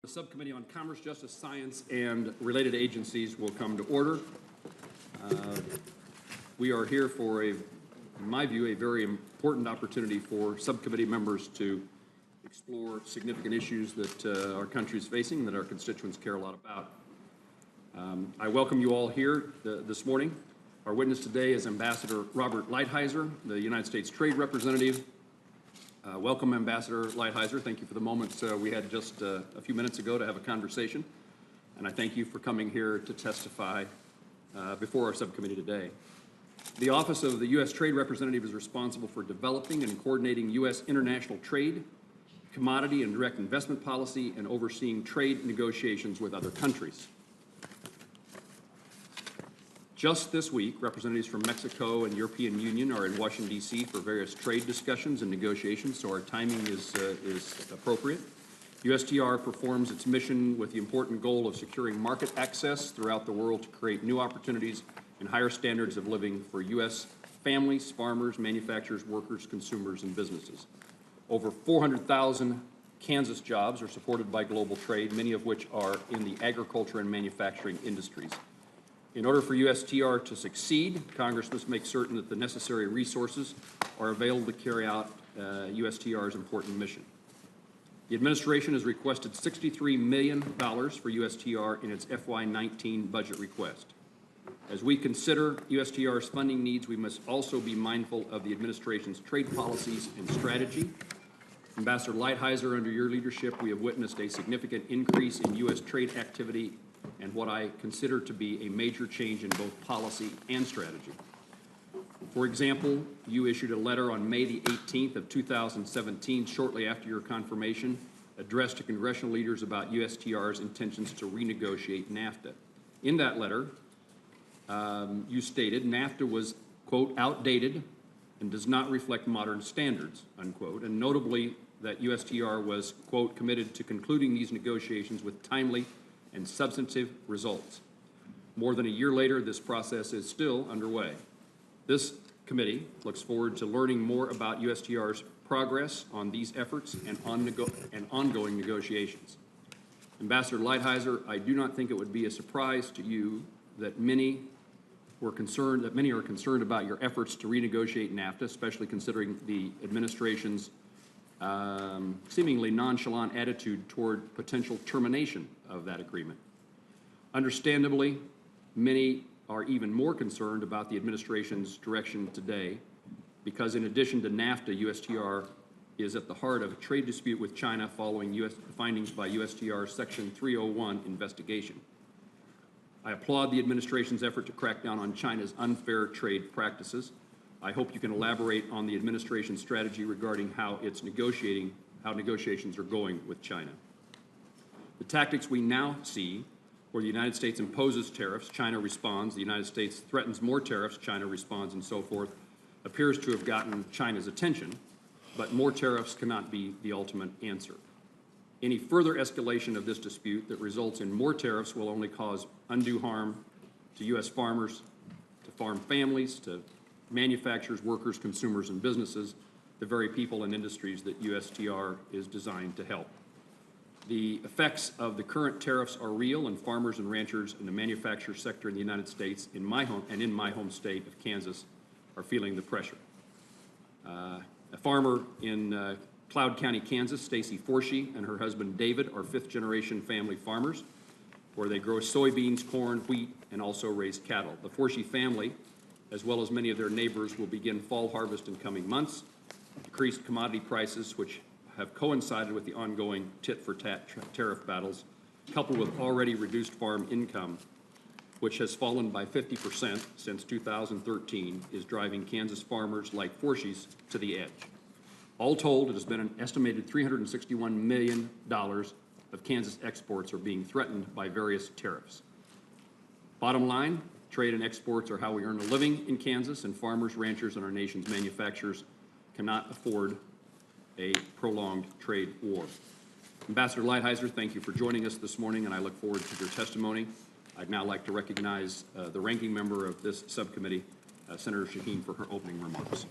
The Subcommittee on Commerce, Justice, Science, and Related Agencies will come to order. We are here for, in my view, a very important opportunity for subcommittee members to explore significant issues that our country is facing, that our constituents care a lot about. I welcome you all here this morning. Our witness today is Ambassador Robert Lighthizer, the United States Trade Representative. Welcome, Ambassador Lighthizer. Thank you for the moment we had just a few minutes ago to have a conversation, and I thank you for coming here to testify before our subcommittee today. The Office of the U.S. Trade Representative is responsible for developing and coordinating U.S. international trade, commodity and direct investment policy, and overseeing trade negotiations with other countries. Just this week, representatives from Mexico and European Union are in Washington, D.C. for various trade discussions and negotiations, so our timing is appropriate. USTR performs its mission with the important goal of securing market access throughout the world to create new opportunities and higher standards of living for U.S. families, farmers, manufacturers, workers, consumers, and businesses. Over 400,000 Kansas jobs are supported by global trade, many of which are in the agriculture and manufacturing industries. In order for USTR to succeed, Congress must make certain that the necessary resources are available to carry out USTR's important mission. The administration has requested $63 million for USTR in its FY19 budget request. As we consider USTR's funding needs, we must also be mindful of the administration's trade policies and strategy. Ambassador Lighthizer, under your leadership, we have witnessed a significant increase in U.S. trade activity and what I consider to be a major change in both policy and strategy. For example, you issued a letter on May the 18th of 2017, shortly after your confirmation, addressed to congressional leaders about USTR's intentions to renegotiate NAFTA. In that letter, you stated NAFTA was, quote, outdated and does not reflect modern standards, unquote, and notably that USTR was, quote, committed to concluding these negotiations with timely and substantive results. More than a year later, this process is still underway. This committee looks forward to learning more about USTR's progress on these efforts and ongoing negotiations. Ambassador Lighthizer, I do not think it would be a surprise to you that many are concerned about your efforts to renegotiate NAFTA, especially considering the administration's seemingly nonchalant attitude toward potential termination of that agreement. Understandably, many are even more concerned about the administration's direction today because in addition to NAFTA, USTR is at the heart of a trade dispute with China following findings by USTR's Section 301 investigation. I applaud the administration's effort to crack down on China's unfair trade practices. I hope you can elaborate on the administration's strategy regarding how negotiations are going with China. The tactics we now see, where the United States imposes tariffs, China responds, the United States threatens more tariffs, China responds, and so forth, appears to have gotten China's attention, but more tariffs cannot be the ultimate answer. Any further escalation of this dispute that results in more tariffs will only cause undue harm to U.S. farmers, to farm families, to manufacturers, workers, consumers, and businesses, the very people and industries that USTR is designed to help. The effects of the current tariffs are real, and farmers and ranchers in the manufacturing sector in the United States, in my home state of Kansas, are feeling the pressure. A farmer in Cloud County, Kansas, Stacy Forshee, and her husband David are fifth-generation family farmers, where they grow soybeans, corn, wheat, and also raise cattle. The Forshee family, as well as many of their neighbors, will begin fall harvest in coming months. Decreased commodity prices, which have coincided with the ongoing tit-for-tat tariff battles, coupled with already reduced farm income, which has fallen by 50% since 2013, is driving Kansas farmers like Forshee's to the edge. All told, it has been an estimated $361 million of Kansas exports are being threatened by various tariffs. Bottom line, trade and exports are how we earn a living in Kansas, and farmers, ranchers, and our nation's manufacturers cannot afford a prolonged trade war. Ambassador Lighthizer, thank you for joining us this morning, and I look forward to your testimony. I'd now like to recognize the ranking member of this subcommittee, Senator Shaheen, for her opening remarks.